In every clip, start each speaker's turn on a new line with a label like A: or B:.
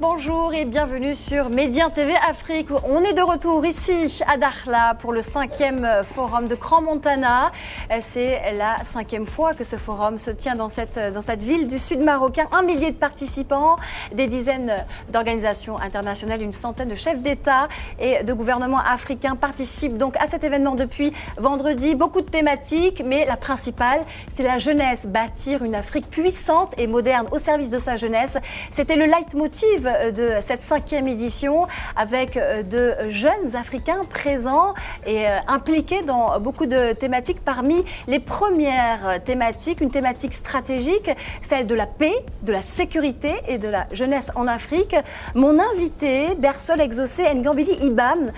A: Bonjour et bienvenue sur Médien TV Afrique. On est de retour ici à Dakhla pour le 5e forum de Crans-Montana. C'est la 5e fois que ce forum se tient dans cette ville du sud marocain. 1 millier de participants, des dizaines d'organisations internationales, une centaine de chefs d'État et de gouvernements africains participent donc à cet événement depuis vendredi. Beaucoup de thématiques, mais la principale, c'est la jeunesse. Bâtir une Afrique puissante et moderne au service de sa jeunesse. C'était le leitmotiv de cette 5e édition avec de jeunes Africains présents et impliqués dans beaucoup de thématiques. Parmi les premières thématiques, une thématique stratégique, celle de la paix, de la sécurité et de la jeunesse en Afrique. Mon invité, Bersol Exaucé Ngambili Ibam,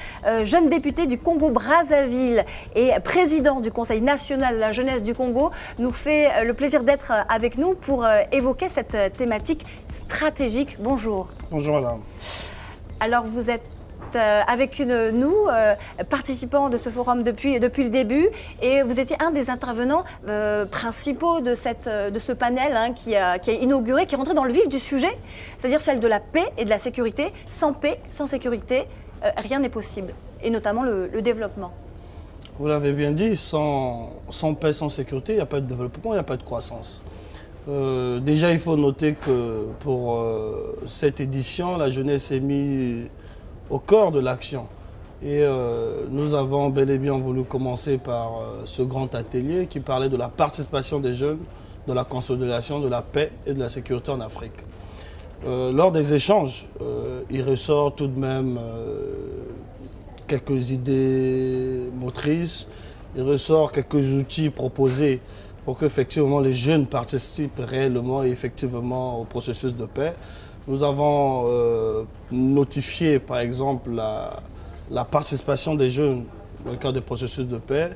A: jeune député du Congo-Brazzaville et président du Conseil national de la jeunesse du Congo, nous fait le plaisir d'être avec nous pour évoquer cette thématique stratégique. Bonjour.
B: Bonjour madame.
A: Alors vous êtes avec nous, participants de ce forum depuis le début, et vous étiez un des intervenants principaux de ce panel qui a inauguré, qui est rentré dans le vif du sujet, c'est-à-dire celle de la paix et de la sécurité. Sans paix, sans sécurité, rien n'est possible, et notamment le développement.
B: Vous l'avez bien dit, sans paix, sans sécurité, il n'y a pas de développement, il n'y a pas de croissance. Déjà, il faut noter que pour cette édition, la jeunesse est mise au cœur de l'action. Et nous avons bel et bien voulu commencer par ce grand atelier qui parlait de la participation des jeunes, de la consolidation, de la paix et de la sécurité en Afrique. Lors des échanges, il ressort tout de même quelques idées motrices, il ressort quelques outils proposés pour qu'effectivement les jeunes participent réellement et effectivement au processus de paix. Nous avons notifié par exemple la participation des jeunes dans le cadre des processus de paix,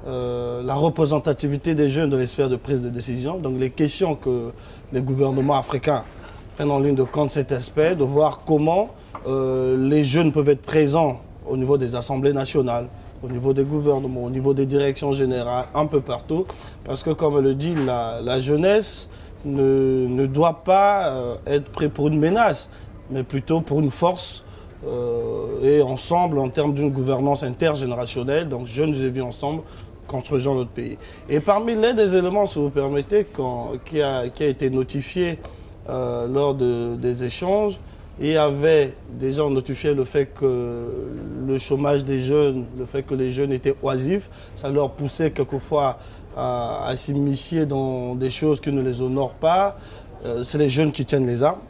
B: la représentativité des jeunes dans les sphères de prise de décision, donc les questions que les gouvernements africains prennent en ligne de compte cet aspect, de voir comment les jeunes peuvent être présents au niveau des assemblées nationales, au niveau des gouvernements, au niveau des directions générales, un peu partout. Parce que, comme le dit, la jeunesse ne doit pas être prise pour une menace, mais plutôt pour une force. Et ensemble, en termes d'une gouvernance intergénérationnelle, donc jeunes et vieux ensemble, construisons notre pays. Et parmi l'un des éléments, si vous permettez, qui a été notifié lors des échanges, il y avait déjà notifié le fait que le chômage des jeunes, le fait que les jeunes étaient oisifs, ça leur poussait quelquefois à s'immiscer dans des choses qui ne les honorent pas. C'est les jeunes qui tiennent les armes.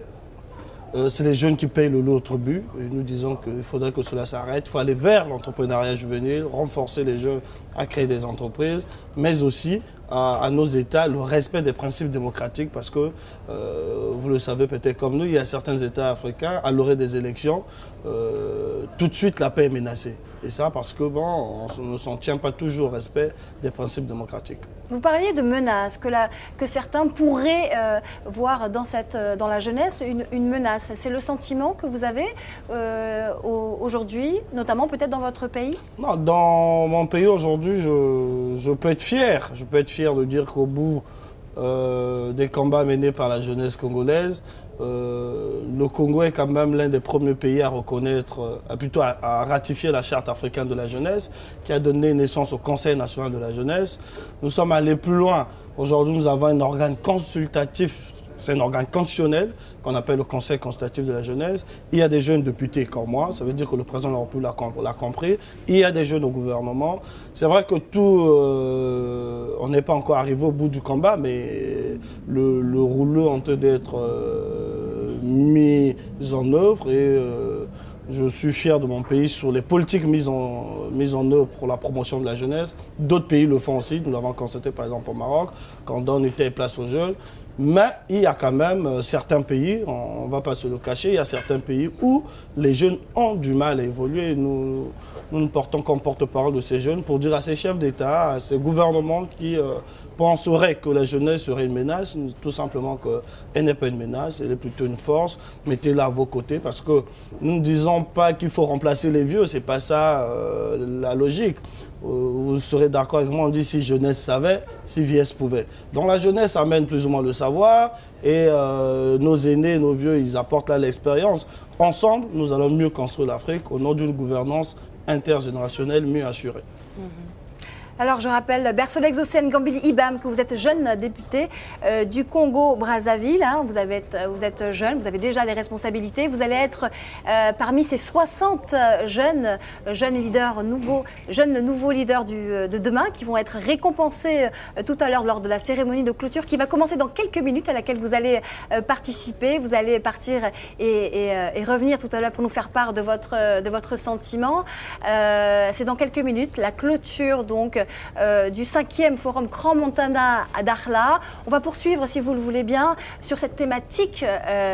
B: C'est les jeunes qui payent le lot au tribut. Et nous disons qu'il faudrait que cela s'arrête. Il faut aller vers l'entrepreneuriat juvénile, renforcer les jeunes à créer des entreprises, mais aussi à nos États le respect des principes démocratiques parce que, vous le savez peut-être comme nous, il y a certains États africains, à l'orée des élections, tout de suite la paix est menacée. Et ça parce que bon, on ne s'en tient pas toujours au respect des principes démocratiques. Vous parliez de menaces,
A: que certains pourraient voir dans la jeunesse une menace. C'est le sentiment que vous avez aujourd'hui, notamment peut-être dans votre pays?
B: Non, dans mon pays aujourd'hui, je peux être fier. Je peux être fier de dire qu'au bout des combats menés par la jeunesse congolaise, le Congo est quand même l'un des premiers pays à reconnaître, plutôt à ratifier la Charte africaine de la jeunesse, qui a donné naissance au Conseil national de la jeunesse. Nous sommes allés plus loin. Aujourd'hui, nous avons un organe consultatif, c'est un organe constitutionnel qu'on appelle le Conseil consultatif de la jeunesse. Il y a des jeunes députés comme moi, ça veut dire que le président de la République l'a compris. Il y a des jeunes au gouvernement. C'est vrai que on n'est pas encore arrivé au bout du combat, mais le rouleau est en train d'être mis en œuvre et je suis fier de mon pays sur les politiques mises en œuvre pour la promotion de la jeunesse. D'autres pays le font aussi, nous l'avons constaté par exemple au Maroc, quand on donne une telle place aux jeunes. Mais il y a quand même certains pays, on ne va pas se le cacher, il y a certains pays où les jeunes ont du mal à évoluer. Nous nous portons comme porte-parole de ces jeunes pour dire à ces chefs d'État, à ces gouvernements qui penseraient que la jeunesse serait une menace, tout simplement qu'elle n'est pas une menace, elle est plutôt une force. Mettez-la à vos côtés parce que nous ne disons pas qu'il faut remplacer les vieux, ce n'est pas ça la logique. Vous serez d'accord avec moi, on dit si jeunesse savait, si vieillesse pouvait. Donc la jeunesse amène plus ou moins le savoir et nos aînés, nos vieux, ils apportent là l'expérience. Ensemble, nous allons mieux construire l'Afrique au nom d'une gouvernance intergénérationnelle mieux assurée.
A: Alors, je rappelle, Bersolex Hossein Gambili Ibam, que vous êtes jeune député du Congo-Brazzaville. Hein, vous êtes jeune, vous avez déjà des responsabilités. Vous allez être parmi ces 60 jeunes leaders, nouveaux leaders de demain qui vont être récompensés tout à l'heure lors de la cérémonie de clôture qui va commencer dans quelques minutes, à laquelle vous allez participer. Vous allez partir et revenir tout à l'heure pour nous faire part de votre sentiment. C'est dans quelques minutes, la clôture donc du 5e Forum Crans-Montana à Dakhla. On va poursuivre, si vous le voulez bien, sur cette thématique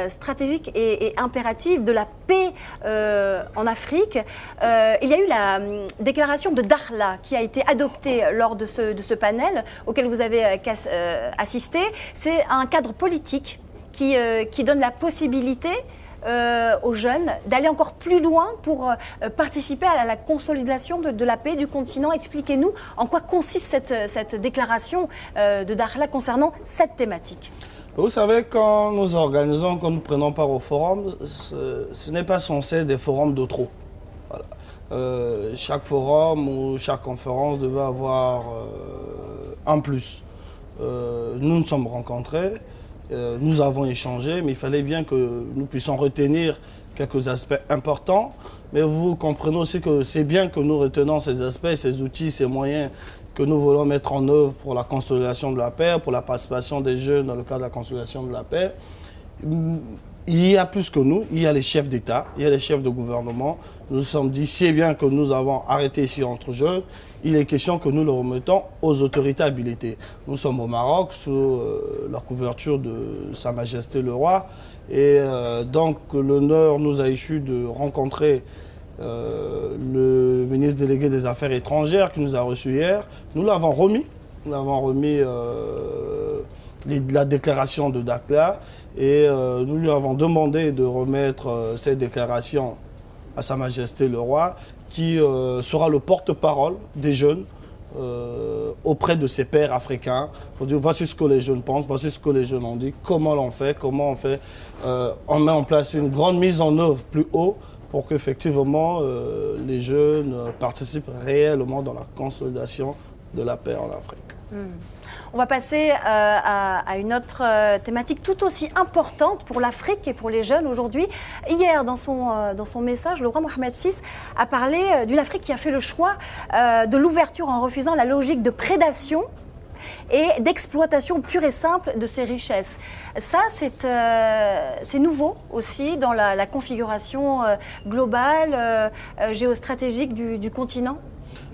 A: stratégique et impérative de la paix en Afrique. Il y a eu la déclaration de Dakhla qui a été adoptée lors de ce panel auquel vous avez assisté. C'est un cadre politique qui donne la possibilité aux jeunes d'aller encore plus loin pour participer à la consolidation de la paix du continent. Expliquez-nous en quoi consiste cette déclaration de Dakhla concernant cette thématique.
B: Vous savez, quand nous organisons, quand nous prenons part au forum, ce n'est pas censé être des forums de trop. Voilà. Chaque forum ou chaque conférence devait avoir un plus. Nous nous sommes rencontrés. Nous avons échangé, mais il fallait bien que nous puissions retenir quelques aspects importants. Mais vous comprenez aussi que c'est bien que nous retenons ces aspects, ces outils, ces moyens que nous voulons mettre en œuvre pour la consolidation de la paix, pour la participation des jeunes dans le cadre de la consolidation de la paix. Il y a plus que nous, il y a les chefs d'État, il y a les chefs de gouvernement. Nous nous sommes dit, si bien que nous avons arrêté ici entre jeunes, il est question que nous le remettons aux autorités habilitées. Nous sommes au Maroc sous la couverture de Sa Majesté le Roi. Et donc l'honneur nous a échu de rencontrer le ministre délégué des Affaires étrangères qui nous a reçus hier. Nous l'avons remis. Nous avons remis la déclaration de Dakhla et nous lui avons demandé de remettre cette déclaration à Sa Majesté le Roi qui sera le porte-parole des jeunes auprès de ses pairs africains pour dire voici ce que les jeunes pensent, voici ce que les jeunes ont dit, comment l'on fait, comment on fait. On met en place une grande mise en œuvre plus haut pour qu'effectivement les jeunes participent réellement dans la consolidation de la paix en Afrique.
A: On va passer à une autre thématique tout aussi importante pour l'Afrique et pour les jeunes aujourd'hui. Hier, dans son message, le roi Mohamed VI a parlé d'une Afrique qui a fait le choix de l'ouverture en refusant la logique de prédation et d'exploitation pure et simple de ses richesses. Ça, c'est nouveau aussi dans la configuration globale, géostratégique du continent.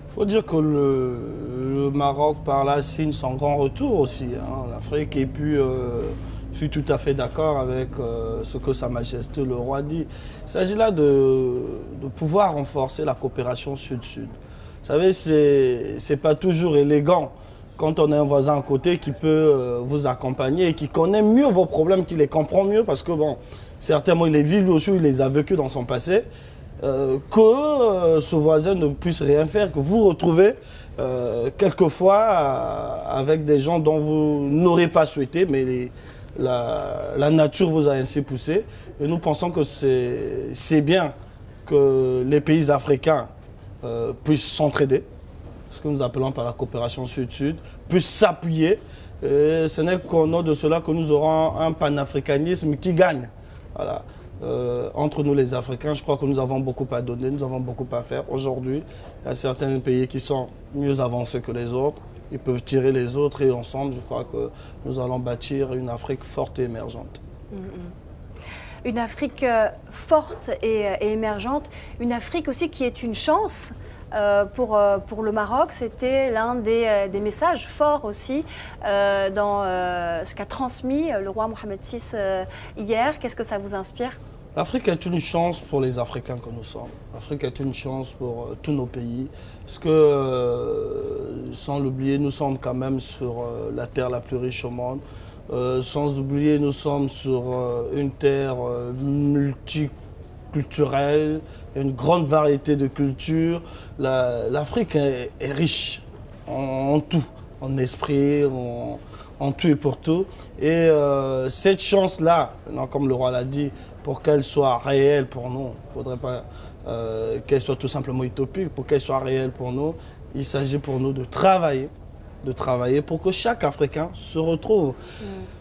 B: Il faut dire que le Maroc, par là, signe son grand retour aussi en Afrique. Et puis, je suis tout à fait d'accord avec ce que Sa Majesté le Roi dit. Il s'agit là de pouvoir renforcer la coopération sud-sud. Vous savez, c'est pas toujours élégant quand on a un voisin à côté qui peut vous accompagner et qui connaît mieux vos problèmes, qui les comprend mieux, parce que, bon, certainement, il les vit lui aussi, il les a vécus dans son passé. Que ce voisin ne puisse rien faire, que vous retrouvez quelquefois avec des gens dont vous n'aurez pas souhaité, mais la nature vous a ainsi poussé. Et nous pensons que c'est bien que les pays africains puissent s'entraider, ce que nous appelons par la coopération sud-sud, puissent s'appuyer. Ce n'est qu'au nom de cela que nous aurons un panafricanisme qui gagne. Voilà. Entre nous les Africains, je crois que nous avons beaucoup à donner, nous avons beaucoup à faire. Aujourd'hui, il y a certains pays qui sont mieux avancés que les autres. Ils peuvent tirer les autres et ensemble, je crois que nous allons bâtir une Afrique forte et émergente.
A: Une Afrique forte et émergente, une Afrique aussi qui est une chance. Pour le Maroc, c'était l'un des messages forts aussi dans ce qu'a transmis le roi Mohamed VI hier. Qu'est-ce que ça vous inspire ?
B: L'Afrique est une chance pour les Africains que nous sommes. L'Afrique est une chance pour tous nos pays. Parce que, sans l'oublier, nous sommes quand même sur la terre la plus riche au monde. Sans oublier, nous sommes sur une terre culturel, il y a une grande variété de cultures. L'Afrique est riche en tout, en esprit, en tout et pour tout. Et cette chance-là, comme le roi l'a dit, pour qu'elle soit réelle pour nous, il ne faudrait pas qu'elle soit tout simplement utopique, pour qu'elle soit réelle pour nous, il s'agit pour nous de travailler pour que chaque Africain se retrouve.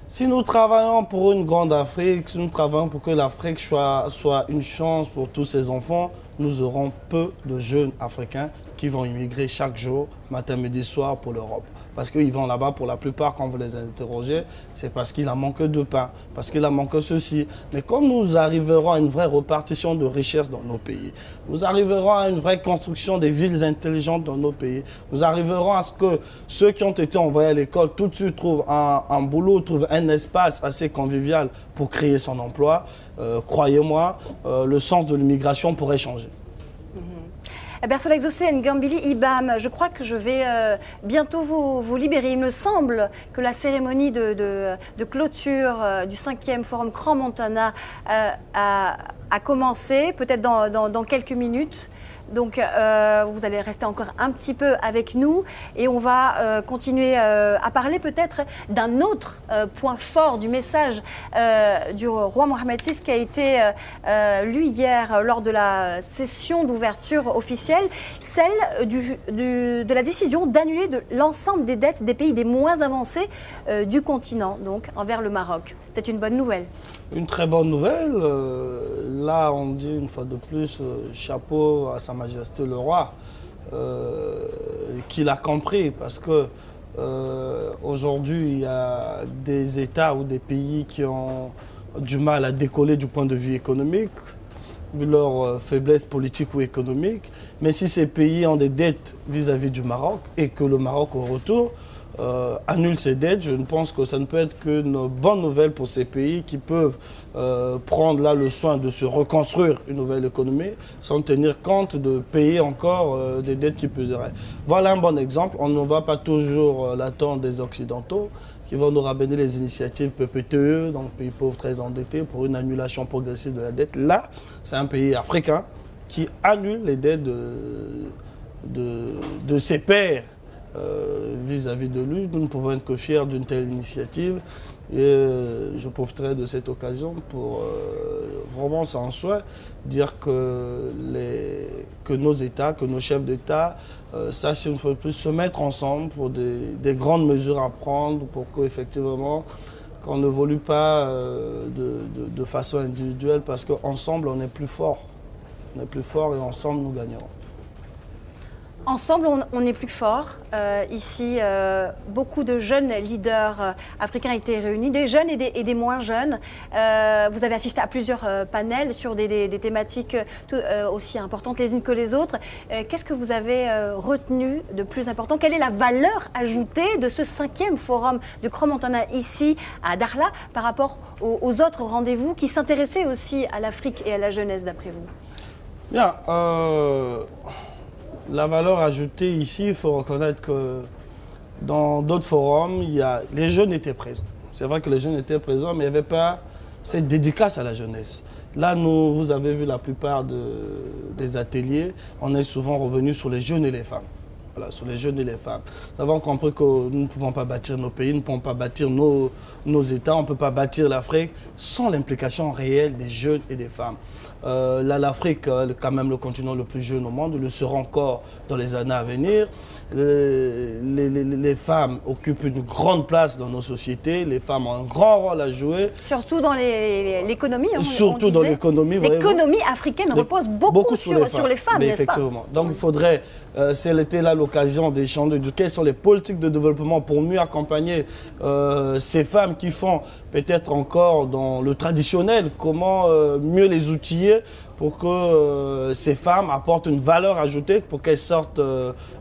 B: Si nous travaillons pour une grande Afrique, si nous travaillons pour que l'Afrique soit une chance pour tous ses enfants, nous aurons peu de jeunes Africains qui vont immigrer chaque jour, matin, midi, soir pour l'Europe. Parce qu'ils vont là-bas, pour la plupart, quand vous les interrogez, c'est parce qu'il a manqué de pain, parce qu'il a manqué ceci. Mais quand nous arriverons à une vraie répartition de richesses dans nos pays, nous arriverons à une vraie construction des villes intelligentes dans nos pays, nous arriverons à ce que ceux qui ont été envoyés à l'école tout de suite trouvent un boulot, trouvent un espace assez convivial pour créer son emploi. Croyez-moi, le sens de l'immigration pourrait changer.
A: Bersola Exaucé, Ngambili Ibam, je crois que je vais bientôt vous libérer. Il me semble que la cérémonie de clôture du 5e Forum Crans-Montana a commencé, peut-être dans quelques minutes. Donc vous allez rester encore un petit peu avec nous et on va continuer à parler peut-être d'un autre point fort du message du roi Mohamed VI qui a été lu hier lors de la session d'ouverture officielle, celle de la décision d'annuler l'ensemble des dettes des pays les moins avancés du continent, donc envers le Maroc. C'est une bonne nouvelle.
B: Une très bonne nouvelle. Là, on dit une fois de plus, chapeau à Sa Majesté le Roi, qu'il a compris parce que aujourd'hui, il y a des États ou des pays qui ont du mal à décoller du point de vue économique, vu leur faiblesse politique ou économique. Mais si ces pays ont des dettes vis-à-vis du Maroc et que le Maroc, au retour, annule ces dettes, je ne pense que ça ne peut être qu'une bonne nouvelle pour ces pays qui peuvent prendre là le soin de se reconstruire une nouvelle économie sans tenir compte de payer encore des dettes qui peseraient. Voilà un bon exemple. On ne va pas toujours l'attendre des Occidentaux qui vont nous ramener les initiatives PPTE, donc pays pauvres très endettés, pour une annulation progressive de la dette. Là, c'est un pays africain qui annule les dettes de ses pairs vis-à-vis de lui. Nous ne pouvons être que fiers d'une telle initiative et je profiterai de cette occasion pour vraiment sans souhait dire que nos États, que nos chefs d'État sachent une fois de plus se mettre ensemble pour des grandes mesures à prendre pour qu'effectivement qu'on ne évolue pas de façon individuelle parce qu'ensemble on est plus fort. On est plus fort et ensemble nous gagnerons.
A: Ensemble, on est plus fort. Ici, beaucoup de jeunes leaders africains étaient réunis, des jeunes et des moins jeunes. Vous avez assisté à plusieurs panels sur des thématiques aussi importantes les unes que les autres. Qu'est-ce que vous avez retenu de plus important? Quelle est la valeur ajoutée de ce 5e forum de Crans-Montana ici à Dakhla par rapport aux autres rendez-vous qui s'intéressaient aussi à l'Afrique et à la jeunesse d'après vous?
B: Bien. La valeur ajoutée ici, il faut reconnaître que dans d'autres forums, les jeunes étaient présents. C'est vrai que les jeunes étaient présents, mais il n'y avait pas cette dédicace à la jeunesse. Là, vous avez vu la plupart des ateliers, on est souvent revenu sur les jeunes et les femmes. Voilà, sur les jeunes et les femmes. Nous avons compris que nous ne pouvons pas bâtir nos pays, nous ne pouvons pas bâtir nos États, on ne peut pas bâtir l'Afrique sans l'implication réelle des jeunes et des femmes. Là, l'Afrique, quand même le continent le plus jeune au monde, le sera encore dans les années à venir. Les femmes occupent une grande place dans nos sociétés, les femmes ont un grand rôle à jouer.
A: Surtout dans l'économie.
B: Surtout dans l'économie.
A: L'économie africaine repose beaucoup sur les femmes, n'est-ce pas?
B: Effectivement. Donc il faudrait, si elle était là l'occasion d'échanger de quelles sont les politiques de développement pour mieux accompagner ces femmes qui font peut-être encore dans le traditionnel, comment mieux les outiller pour que ces femmes apportent une valeur ajoutée, pour qu'elles sortent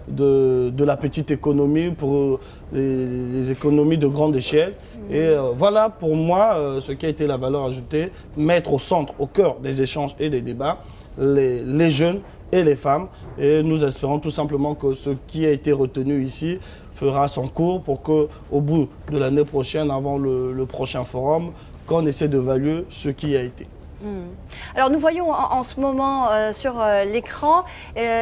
B: de la petite économie pour les économies de grande échelle. Et voilà pour moi ce qui a été la valeur ajoutée, mettre au centre, au cœur des échanges et des débats, les jeunes et les femmes. Et nous espérons tout simplement que ce qui a été retenu ici fera son cours pour qu'au bout de l'année prochaine, avant le prochain forum, qu'on essaie d'évaluer ce qui a été.
A: Alors nous voyons en ce moment sur l'écran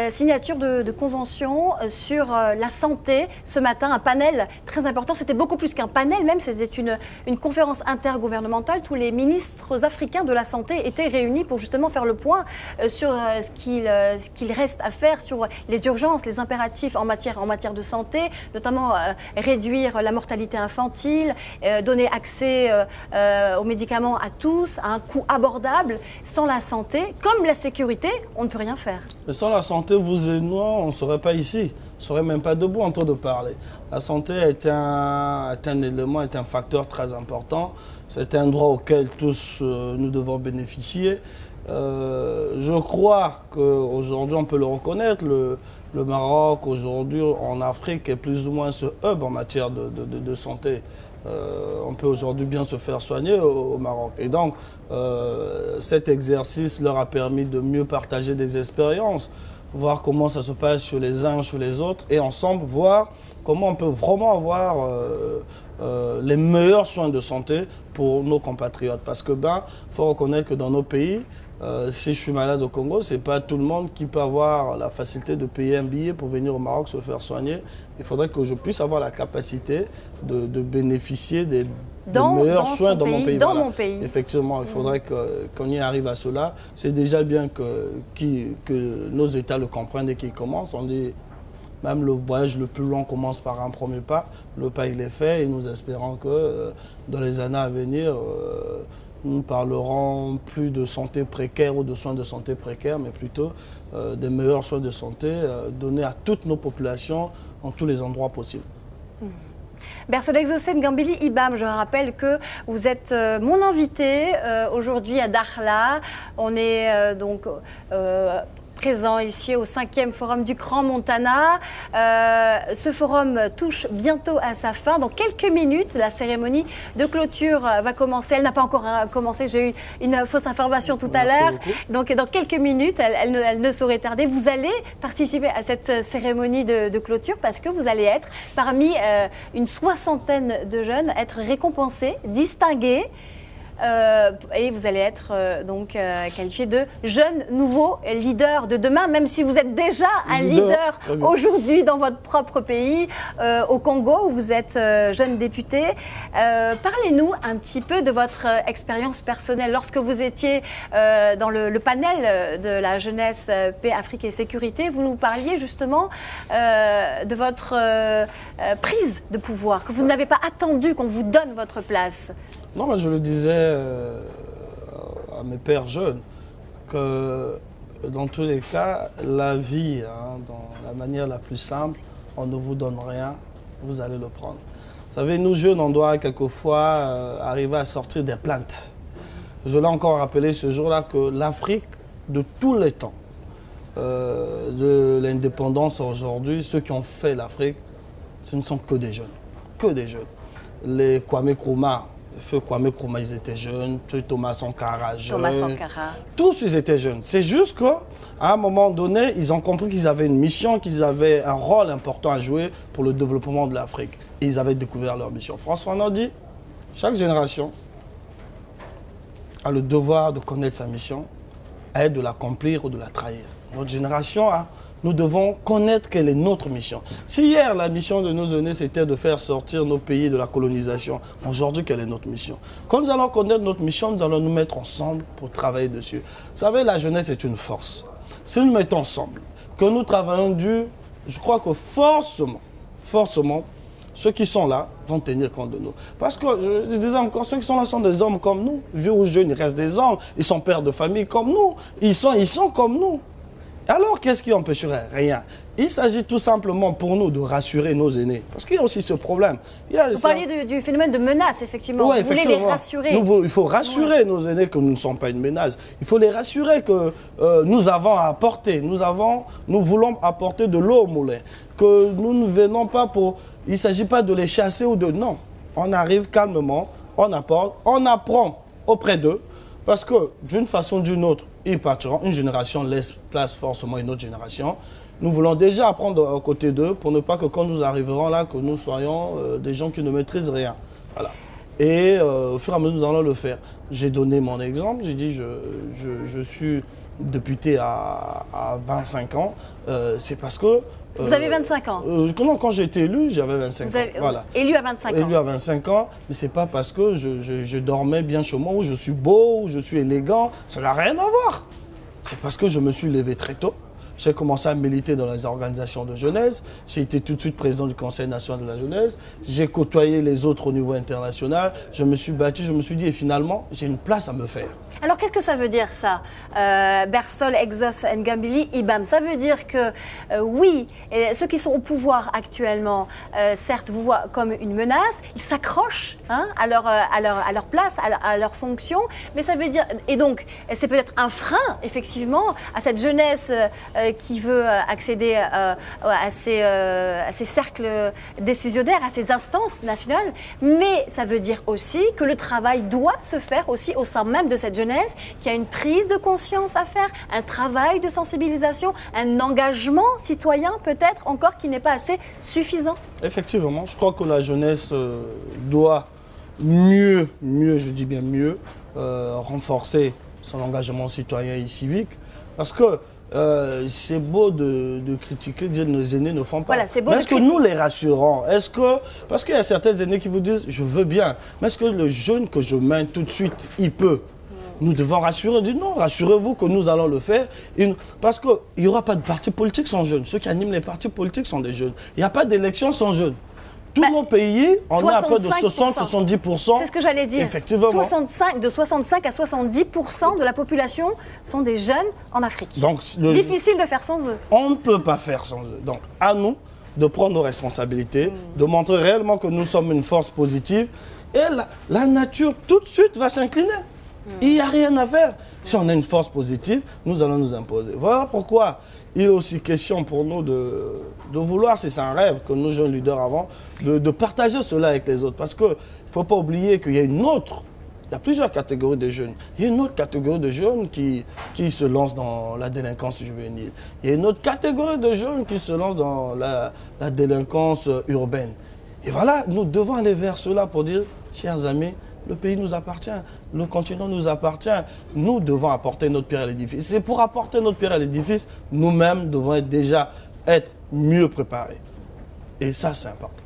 A: signature de convention sur la santé. Ce matin, un panel très important. C'était beaucoup plus qu'un panel même, c'était une conférence intergouvernementale. Tous les ministres africains de la santé étaient réunis pour justement faire le point sur ce qu'il reste à faire, sur les urgences, les impératifs en matière de santé, notamment réduire la mortalité infantile, donner accès aux médicaments à tous, à un coût abordable. Sans la santé, comme la sécurité, on ne peut rien faire.
B: Mais sans la santé, vous et nous, on ne serait pas ici. On ne serait même pas debout en train de parler. La santé est un élément, est un facteur très important. C'est un droit auquel tous nous devons bénéficier. Je crois qu'aujourd'hui, on peut le reconnaître, le Maroc, aujourd'hui, en Afrique, est plus ou moins ce hub en matière de santé. On peut aujourd'hui bien se faire soigner au Maroc. Et donc, cet exercice leur a permis de mieux partager des expériences, voir comment ça se passe chez les uns, chez les autres, et ensemble voir comment on peut vraiment avoir les meilleurs soins de santé pour nos compatriotes. Parce que, faut reconnaître que dans nos pays, si je suis malade au Congo, ce n'est pas tout le monde qui peut avoir la facilité de payer un billet pour venir au Maroc se faire soigner. Il faudrait que je puisse avoir la capacité de bénéficier des meilleurs soins dans mon pays.
A: Mon pays.
B: Effectivement, il faudrait qu'on y arrive à cela. C'est déjà bien que nos États le comprennent et qu'ils commencent. On dit même le voyage le plus long commence par un premier pas. Le pas, il est fait et nous espérons que dans les années à venir, nous ne parlerons plus de santé précaire ou de soins de santé précaires, mais plutôt des meilleurs soins de santé donnés à toutes nos populations en tous les endroits possibles.
A: Bersolae Ngambili Ibam, je rappelle que vous êtes mon invité aujourd'hui à Dakhla. On est donc présent ici au 5e Forum du Grand Montana. Ce forum touche bientôt à sa fin. Dans quelques minutes, la cérémonie de clôture va commencer. Elle n'a pas encore commencé. J'ai eu une fausse information tout à l'heure. Donc, dans quelques minutes, elle ne saurait tarder. Vous allez participer à cette cérémonie de clôture parce que vous allez être parmi une soixantaine de jeunes, être récompensés, distingués. Et vous allez être qualifié de jeune nouveau leader de demain, même si vous êtes déjà un leader aujourd'hui dans votre propre pays, au Congo, où vous êtes jeune député. Parlez-nous un petit peu de votre expérience personnelle. Lorsque vous étiez dans le panel de la jeunesse, paix, Afrique et sécurité, vous nous parliez justement de votre prise de pouvoir, que vous n'avez pas attendu qu'on vous donne votre place.
B: Non, mais je le disais à mes pères jeunes, que dans tous les cas, la vie, dans la manière la plus simple, on ne vous donne rien, vous allez le prendre. Vous savez, nous jeunes, on doit quelquefois arriver à sortir des plaintes. Je l'ai encore rappelé ce jour-là que l'Afrique, de tous les temps, de l'indépendance aujourd'hui, ceux qui ont fait l'Afrique, ce ne sont que des jeunes. Que des jeunes. Les Kwame Nkrumah, Feu Kwame Nkrumah, ils étaient jeunes, Thomas Sankara, jeune.
A: Thomas Sankara.
B: Tous, ils étaient jeunes. C'est juste qu'à un moment donné, ils ont compris qu'ils avaient une mission, qu'ils avaient un rôle important à jouer pour le développement de l'Afrique. Et ils avaient découvert leur mission. François Fanon dit, chaque génération a le devoir de connaître sa mission et de l'accomplir ou de la trahir. Notre génération nous devons connaître quelle est notre mission. Si hier, la mission de nos aînés, c'était de faire sortir nos pays de la colonisation, aujourd'hui, quelle est notre mission? Quand nous allons connaître notre mission, nous allons nous mettre ensemble pour travailler dessus. Vous savez, la jeunesse est une force. Si nous nous mettons ensemble, que nous travaillons dur, je crois que forcément, ceux qui sont là vont tenir compte de nous. Parce que, je disais encore, ceux qui sont là sont des hommes comme nous. Vieux ou jeunes, ils restent des hommes. Ils sont pères de famille comme nous. Ils sont comme nous. Alors, qu'est-ce qui empêcherait? Rien. Il s'agit tout simplement pour nous de rassurer nos aînés. Parce qu'il y a aussi ce problème.
A: Vous parliez du phénomène de menace, effectivement.
B: Ouais,
A: vous voulez les rassurer.
B: Il faut rassurer nos aînés que nous ne sommes pas une menace. Il faut les rassurer que nous avons à apporter. Nous voulons apporter de l'eau au moulin. Que nous ne venons pas pour... Il ne s'agit pas de les chasser ou de... Non. On arrive calmement, on apporte, on apprend auprès d'eux. Parce que d'une façon ou d'une autre, ils partiront. Une génération laisse place forcément à une autre génération. Nous voulons déjà apprendre à côté d'eux pour ne pas que quand nous arriverons là, que nous soyons des gens qui ne maîtrisent rien. Voilà. Et au fur et à mesure, nous allons le faire. J'ai donné mon exemple, j'ai dit je suis député à 25 ans. C'est parce que...
A: Vous avez 25 ans
B: Quand j'ai été élu, j'avais 25 ans. Voilà.
A: Élu à 25 ans.
B: Élu à 25 ans, mais ce n'est pas parce que je dormais bien chez moi, ou je suis beau, ou je suis élégant. Ça n'a rien à voir. C'est parce que je me suis levé très tôt. J'ai commencé à militer dans les organisations de jeunesse. J'ai été tout de suite président du Conseil national de la jeunesse. J'ai côtoyé les autres au niveau international. Je me suis battu, je me suis dit, et finalement, j'ai une place à me faire.
A: Alors, qu'est-ce que ça veut dire, ça Bersol, Exos, Ngambili, IBAM. Ça veut dire que, oui, ceux qui sont au pouvoir actuellement, certes, vous voient comme une menace, ils s'accrochent hein, à leur place, à leur fonction, mais ça veut dire, et donc, c'est peut-être un frein, effectivement, à cette jeunesse qui veut accéder à ces cercles décisionnaires, à ces instances nationales, mais ça veut dire aussi que le travail doit se faire aussi au sein même de cette jeunesse, qu'il y a une prise de conscience à faire, un travail de sensibilisation, un engagement citoyen peut-être encore qui n'est pas assez suffisant.
B: Effectivement, je crois que la jeunesse doit mieux, je dis bien mieux, renforcer son engagement citoyen et civique, parce que c'est beau de critiquer, dire que nos aînés ne font pas.
A: Voilà, c'est beau
B: mais est-ce que nous les rassurons? Parce qu'il y a certains aînés qui vous disent « je veux bien », mais est-ce que le jeune que je mène tout de suite, il peut? Nous devons rassurer, dire non, rassurez-vous que nous allons le faire. Parce qu'il n'y aura pas de partis politiques sans jeunes. Ceux qui animent les partis politiques sont des jeunes. Il n'y a pas d'élection sans jeunes. Tous nos pays, on a à peu de 60-70%.
A: C'est ce que j'allais dire.
B: Effectivement.
A: De 65 à 70% de la population sont des jeunes en Afrique.
B: Donc,
A: difficile de faire sans eux.
B: On ne peut pas faire sans eux. Donc, à nous de prendre nos responsabilités, de montrer réellement que nous sommes une force positive. Et la nature, tout de suite, va s'incliner. Il n'y a rien à faire. Si on a une force positive, nous allons nous imposer. Voilà pourquoi il est aussi question pour nous de vouloir, si c'est un rêve que nous jeunes leaders avons, de partager cela avec les autres. Parce qu'il ne faut pas oublier qu'il y a il y a plusieurs catégories de jeunes. Il y a une autre catégorie de jeunes qui se lancent dans la délinquance juvénile. Il y a une autre catégorie de jeunes qui se lancent dans la délinquance urbaine. Et voilà, nous devons aller vers cela pour dire, chers amis, le pays nous appartient, le continent nous appartient. Nous devons apporter notre pierre à l'édifice. C'est pour apporter notre pierre à l'édifice, nous-mêmes devons déjà être mieux préparés. Et ça, c'est important.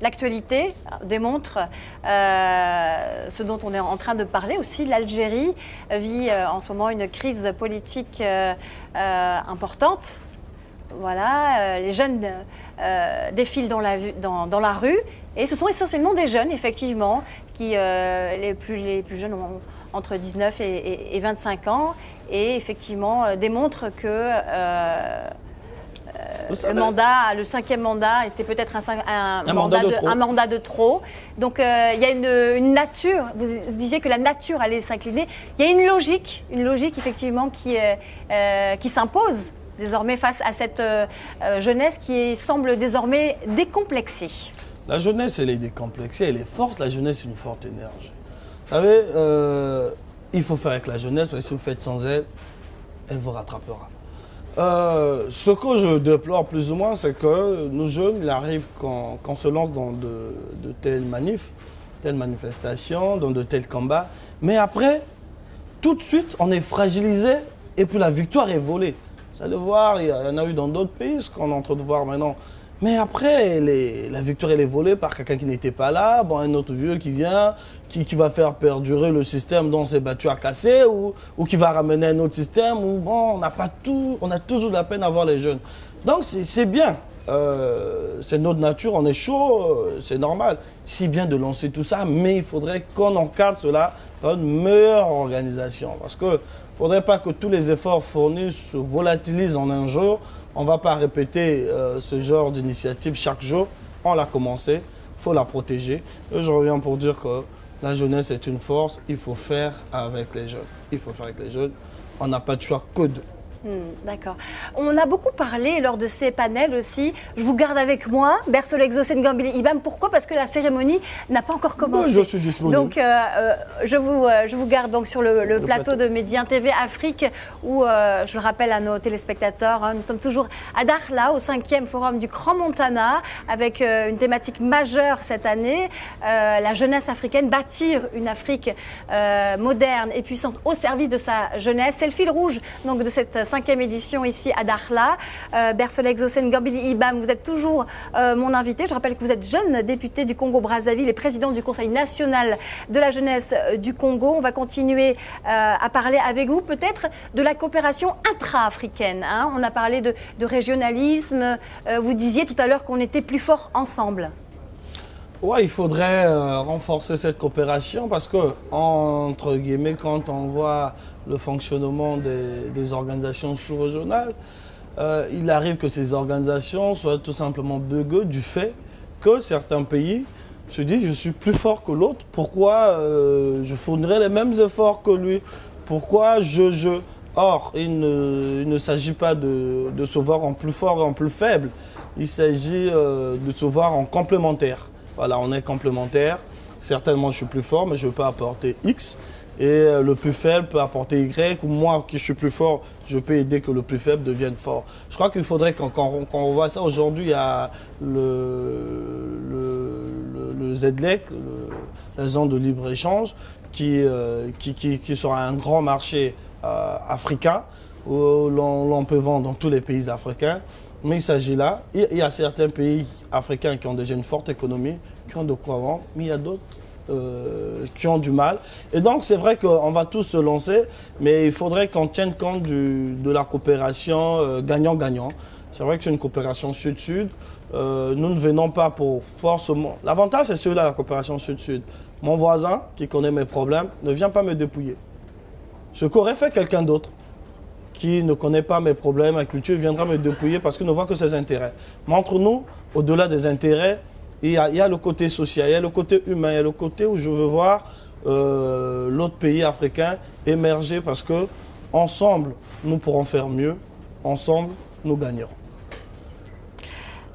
A: L'actualité démontre ce dont on est en train de parler aussi. L'Algérie vit en ce moment une crise politique importante. Voilà, les jeunes défilent dans la rue et ce sont essentiellement des jeunes, effectivement, qui les plus jeunes ont entre 19 et 25 ans et effectivement démontrent que le cinquième mandat était peut-être un mandat de trop. Donc il y a une nature, vous disiez que la nature allait s'incliner, il y a une logique effectivement qui s'impose désormais face à cette jeunesse qui semble désormais décomplexée.
B: La jeunesse, elle est décomplexée, elle est forte, la jeunesse, c'est une forte énergie. Vous savez, il faut faire avec la jeunesse, parce que si vous faites sans elle, elle vous rattrapera. Ce que je déplore plus ou moins, c'est que nous jeunes, il arrive qu'on se lance dans de telles manifestations, dans de tels combats, mais après, tout de suite, on est fragilisé et puis la victoire est volée. Vous allez voir, il y en a eu dans d'autres pays, ce qu'on est en train de voir maintenant. Mais après, la victoire elle est volée par quelqu'un qui n'était pas là, bon, un autre vieux qui vient, qui va faire perdurer le système dont on s'est battu à casser, ou qui va ramener un autre système, ou bon, on a toujours de la peine à voir les jeunes. Donc c'est bien, c'est notre nature, on est chaud, c'est normal. C'est bien de lancer tout ça, mais il faudrait qu'on encadre cela par une meilleure organisation. Parce qu'il ne faudrait pas que tous les efforts fournis se volatilisent en un jour. On ne va pas répéter ce genre d'initiative chaque jour. On l'a commencé, il faut la protéger. Et je reviens pour dire que la jeunesse est une force, il faut faire avec les jeunes. Il faut faire avec les jeunes. On n'a pas de choix que
A: D'accord. On a beaucoup parlé lors de ces panels aussi. Je vous garde avec moi, Bersolexo Sengambili Ibam. Pourquoi? Parce que la cérémonie n'a pas encore commencé.
B: Je suis disponible.
A: Donc, je vous garde donc sur le plateau de Médien TV Afrique où, je le rappelle à nos téléspectateurs, nous sommes toujours à Dakhla, au 5e Forum du Grand Montana, avec une thématique majeure cette année, la jeunesse africaine, bâtir une Afrique moderne et puissante au service de sa jeunesse. C'est le fil rouge donc, de cette 5e édition ici à Dakhla. Bersolexo Sengambili Ibam, vous êtes toujours mon invité. Je rappelle que vous êtes jeune député du Congo-Brazzaville et président du Conseil national de la jeunesse du Congo. On va continuer à parler avec vous peut-être de la coopération intra-africaine. Hein. On a parlé de régionalisme. Vous disiez tout à l'heure qu'on était plus forts ensemble.
B: Oui, il faudrait renforcer cette coopération parce que, entre guillemets, quand on voit le fonctionnement des organisations sous-régionales, il arrive que ces organisations soient tout simplement buggées du fait que certains pays se disent « je suis plus fort que l'autre, pourquoi je fournirai les mêmes efforts que lui, pourquoi je… » Or, il ne s'agit pas de se voir en plus fort et en plus faible, il s'agit de se voir en complémentaire. Voilà, on est complémentaires. Certainement, je suis plus fort, mais je peux apporter X. Et le plus faible peut apporter Y. Ou moi, qui suis plus fort, je peux aider que le plus faible devienne fort. Je crois qu'il faudrait, quand on voit ça, aujourd'hui, il y a le ZLEC, la zone de libre-échange, qui sera un grand marché africain, où l'on peut vendre dans tous les pays africains. Mais il s'agit là, il y a certains pays africains qui ont déjà une forte économie, qui ont de quoi vendre, mais il y a d'autres qui ont du mal. Et donc c'est vrai qu'on va tous se lancer, mais il faudrait qu'on tienne compte de la coopération gagnant-gagnant. C'est vrai que c'est une coopération sud-sud. Nous ne venons pas pour forcément… L'avantage c'est celui-là, la coopération sud-sud. Mon voisin qui connaît mes problèmes ne vient pas me dépouiller. Ce qu'aurait fait quelqu'un d'autre, qui ne connaît pas mes problèmes, ma culture, viendra me dépouiller parce qu'il ne voit que ses intérêts. Mais entre nous, au-delà des intérêts, il y a le côté social, il y a le côté humain, il y a le côté où je veux voir l'autre pays africain émerger parce que ensemble, nous pourrons faire mieux, ensemble, nous gagnerons.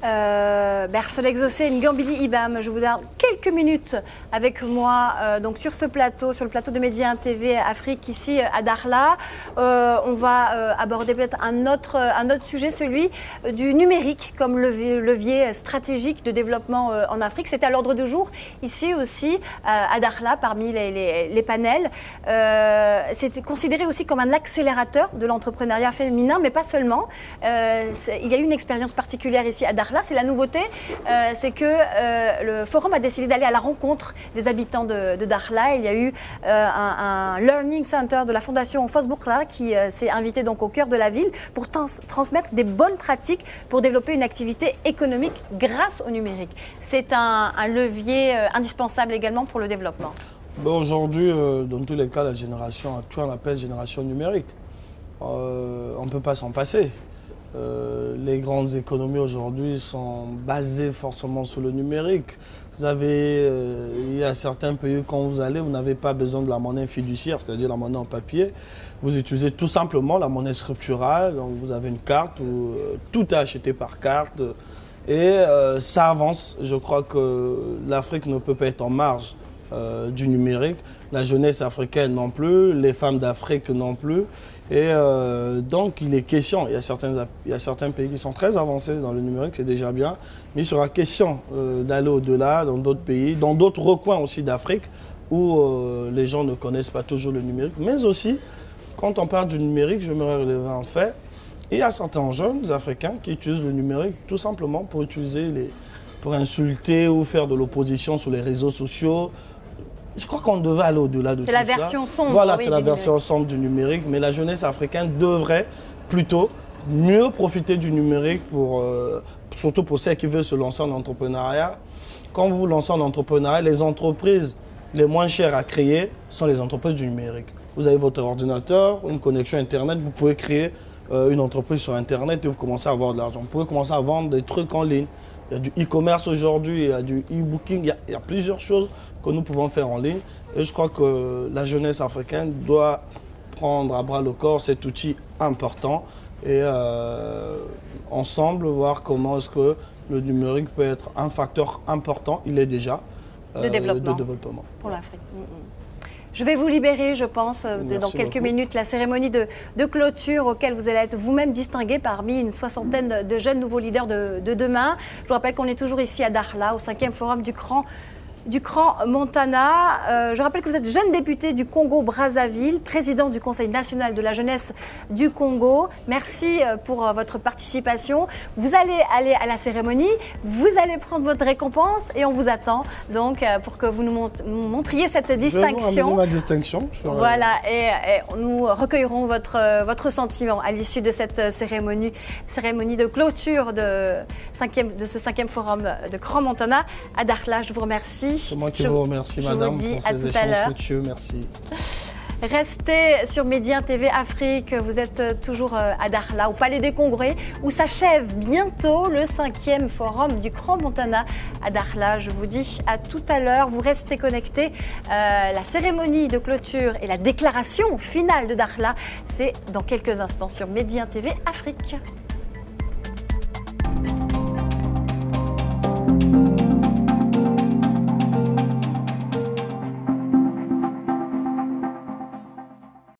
A: Bersolexo Sengambili Ibam, je vous donne quelques minutes avec moi donc sur ce plateau, sur le plateau de Médien TV Afrique ici à Dakhla. On va aborder peut-être un autre sujet, celui du numérique comme levier stratégique de développement en Afrique. C'est à l'ordre du jour ici aussi à Dakhla parmi les panels. C'est considéré aussi comme un accélérateur de l'entrepreneuriat féminin, mais pas seulement. Il y a eu une expérience particulière ici à Dakhla. C'est la nouveauté, c'est que le forum a décidé d'aller à la rencontre des habitants de Dakhla. Il y a eu un Learning Center de la fondation Fosbukla qui s'est invité donc au cœur de la ville pour transmettre des bonnes pratiques pour développer une activité économique grâce au numérique. C'est un levier indispensable également pour le développement.
B: Aujourd'hui, dans tous les cas, la génération actuelle, on l'appelle génération numérique. On ne peut pas s'en passer. Les grandes économies aujourd'hui sont basées forcément sur le numérique. Il y a certains pays, quand vous allez, vous n'avez pas besoin de la monnaie fiduciaire, c'est-à-dire la monnaie en papier. Vous utilisez tout simplement la monnaie scripturale, donc vous avez une carte où tout est acheté par carte. Et ça avance. Je crois que l'Afrique ne peut pas être en marge du numérique. La jeunesse africaine non plus, les femmes d'Afrique non plus. Et donc, il est question, il y a certains pays qui sont très avancés dans le numérique, c'est déjà bien, mais il sera question d'aller au-delà dans d'autres pays, dans d'autres recoins aussi d'Afrique, où les gens ne connaissent pas toujours le numérique. Mais aussi, quand on parle du numérique, je me relever en fait, il y a certains jeunes africains qui utilisent le numérique tout simplement pour insulter ou faire de l'opposition sur les réseaux sociaux. Je crois qu'on devait aller au-delà de tout ça.
A: C'est la version sombre.
B: Voilà, oui, c'est la version sombre du numérique. Mais la jeunesse africaine devrait plutôt mieux profiter du numérique, surtout pour ceux qui veulent se lancer en entrepreneuriat. Quand vous vous lancez en entrepreneuriat, les entreprises les moins chères à créer sont les entreprises du numérique. Vous avez votre ordinateur, une connexion Internet, vous pouvez créer une entreprise sur Internet et vous commencez à avoir de l'argent. Vous pouvez commencer à vendre des trucs en ligne. Il y a du e-commerce aujourd'hui, il y a du e-booking, il y a plusieurs choses que nous pouvons faire en ligne. Et je crois que la jeunesse africaine doit prendre à bras le corps cet outil important et ensemble voir comment est-ce que le numérique peut être un facteur important, il est déjà,
A: de développement pour l'Afrique. Je vais vous libérer, je pense, dans quelques minutes, la cérémonie de clôture auquel vous allez être vous-même distingué parmi une soixantaine de jeunes nouveaux leaders de demain. Je vous rappelle qu'on est toujours ici à Dakhla, au 5e forum du Grand Montana. Je rappelle que vous êtes jeune député du Congo-Brazzaville, président du Conseil national de la jeunesse du Congo. Merci pour votre participation. Vous allez aller à la cérémonie, vous allez prendre votre récompense et on vous attend donc pour que vous nous montriez cette distinction.
B: Je vais vous ma distinction.
A: Voilà, et nous recueillerons votre sentiment à l'issue de cette cérémonie de clôture de ce 5e forum de Grand Montana à Dakhla. Je vous remercie.
B: C'est moi qui vous remercie, madame, pour ces échanges fructueux. Merci.
A: Restez sur Médien TV Afrique. Vous êtes toujours à Dakhla, au Palais des Congrès, où s'achève bientôt le 5e forum du Grand Montana à Dakhla. Je vous dis à tout à l'heure. Vous restez connectés. La cérémonie de clôture et la déclaration finale de Dakhla, c'est dans quelques instants sur Médien TV Afrique.